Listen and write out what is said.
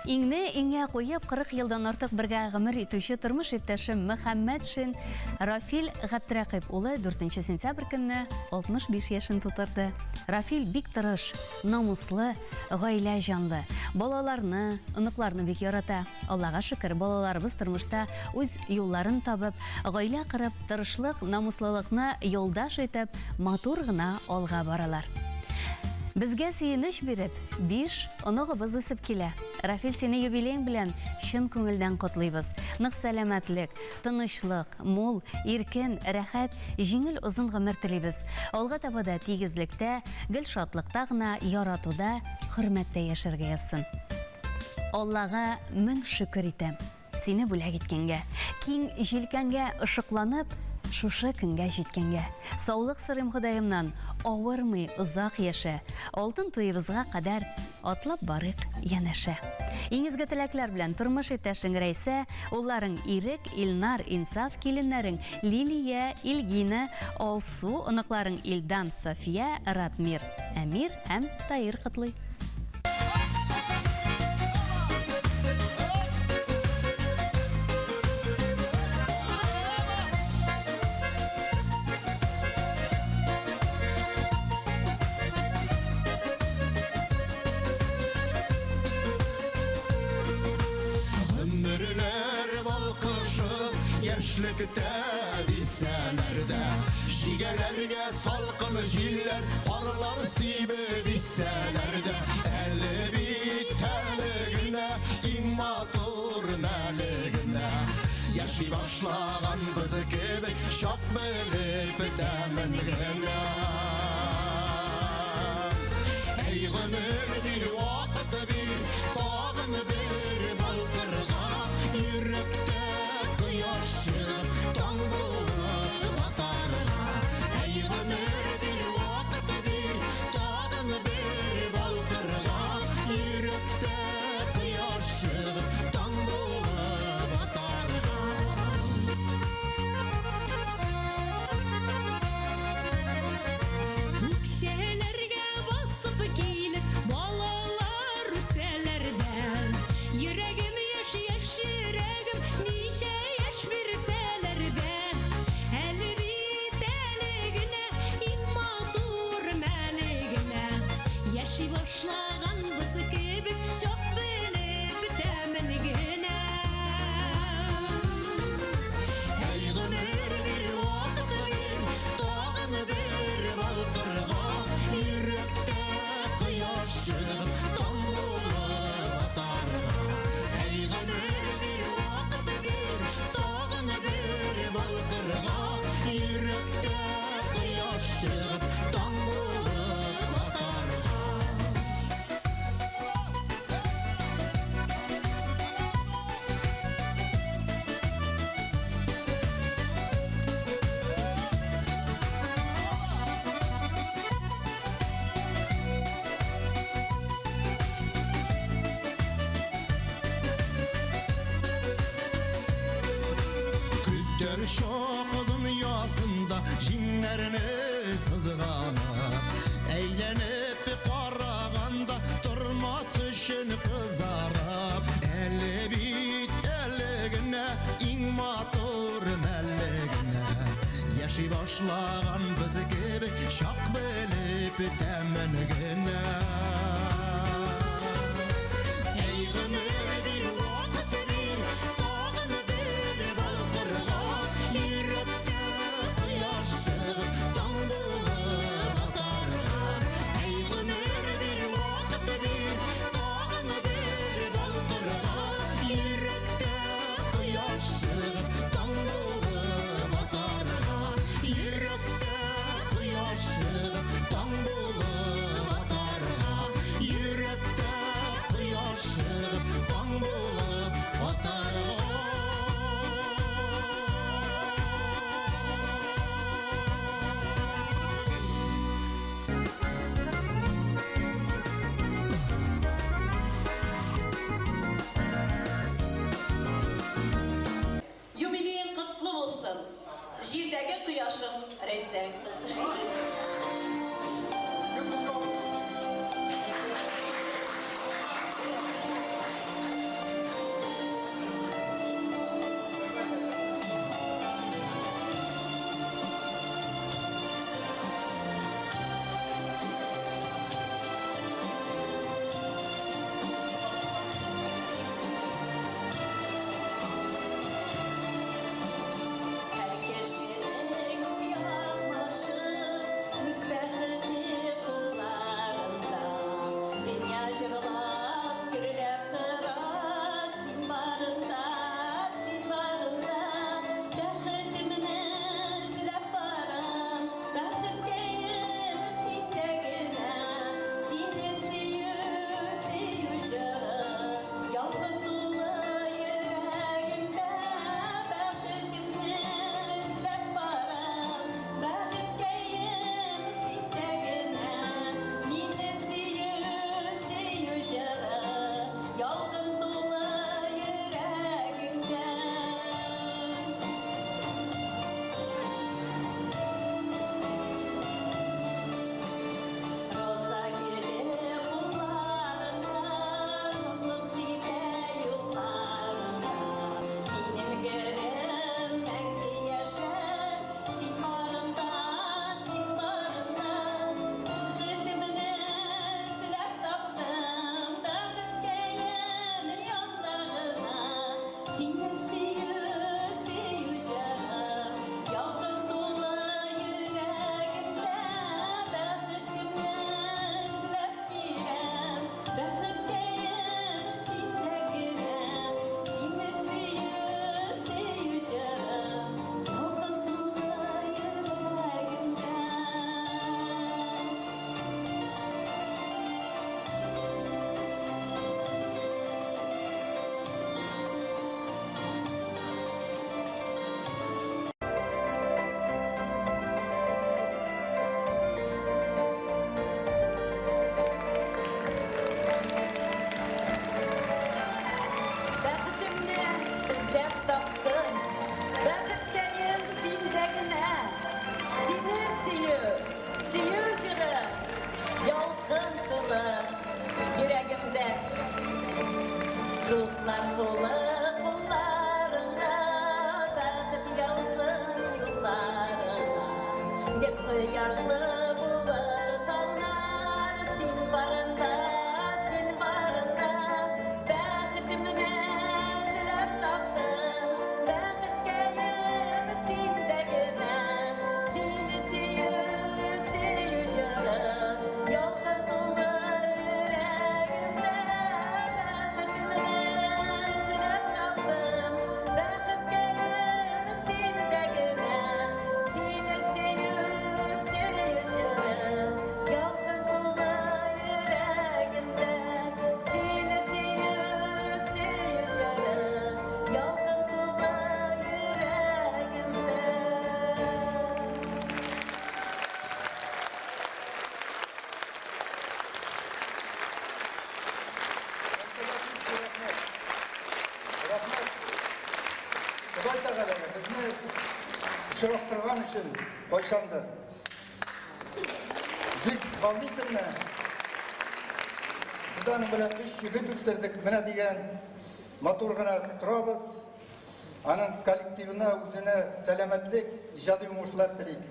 Иңне иңгә куеп 40 елдан артык бергә гомер итүче тормыш иптәшем Мөхәммәд Шин Рафил Габдрәкыйп улы 4 сентябрь көнне 65 яшен тутырды. Рафил бик тырыш, намуслы, гаилә җанлы. Балаларны, оныкларны бик ярата. Аллага шөкер, балаларыбыз тормышта үз юлларын табып, гаилә корып, тырышлык, намуслылыкны юлдаш итеп, матур гына алга баралар. Безгә сөенеч биреп, 5 оныгыбыз үсеп килә. Рафил, сине юбилең белән чын күңелдән котлыйбыз. Нык сәламәтлек, тынычлык, мул, иркен, рәхәт, җиңел озын гомер телибез. Алга таба да тигезлектә, гел шатлыкта гына, яратуда, хөрмәттә яшәргә язсын. Аллага мең шөкер итәм. Сине бүләк иткәнгә, киң җилкәнгә ышыкланып, шушы көнгә җиткәнгә. Саулык сырым Ходаемнан, авырмый озак яшә. Алтын туебызга кадәр атлап барык янәшә. Иңизгә теләкләр белән тормыш иптәшең Рәйсә, улларың Ирек, Илнар, Инсаф, киленнәрең Лилия, Илгина, Алсу, оныкларың Илдан, София, Ратмир, Әмир һәм Таир котлый. Яшьлектә дисәләр дә, шигәләргә салкын җилләр, карлар сибеп дисәләр дә, әле бит әле генә, иң матур мәле генә, яши башлаган без кебек, чак белеп бетәмен генә. Әй гомер бир, вакыт бир, тагын бер балкырга, йөрәктә таң булып атарга. Әй гомер бир, вакыт бир, тагын бер балкырга, йөрәктә кояш чыгып, таң булып атарга. Үкшәләргә басып килеп, балалар үсәләрдән, йөрәгем яшь йөрәгем, ничә яшь бирсәләр дә, әле бит әле генә, иң матур мәле генә, яши башлаган без кебек, чак белеп бетәмен генә. Әй гомер бир, вакыт бир, тагын бер балкырга, йөрәктә кояш чыгып, таң булып атарга. Әй гомер бир, вакыт бир, тагын бер балкырга, йөрәктә кояш чыгып, таң булып атарга. Күтер шоқ дөньясында җиңнәрне сызганып, әйләнеп караганда тормас өчен кызарып, әле бит әле генә, иң матур мәле генә, яши башлаган без кебек, чак белеп тәмен генә. Әй гомер бир, вакыт бир, тагын бер балкырга, йөрәктә кояш чыгып, таң булып атарга. Әй гомер бир, вакыт бир, тагын бер балкырга, йөрәктә кояш чыгып, таң булып атарга. Йөрәктә кояш чыгып, таң булып атарга. Йөрәктә кояш чыгып, таң булып атарга. Юбилейң котлы булсын, җирдәге кояшың Рәйсә. Dostlar bulak bullarına, baqıt yağsın yıllarına. Dep yaşlı bulur dağlar, sen barında, baqıtımı izlep tapdım, baqıtkayım sendegine, seni süyü canım, yolqin dolu yüreğimde, baqıtımı izlep tapdım, baqıtkayım sendegine, seni süyü canım, yolqin dolu yüreğimde, seni süyü canım, yolqin dolu yüreğimde. Rahmet. Xudoy taqalaga bizni ishroqtirgan uchun qo'ysandir. Biz Valdikovni bizdan bilan 3 yigit o'stirdik. Mana degan motorgina turamiz. Aning kollektivini o'zini salomatlik, ijodiy o'ng'ishlar tilaylik.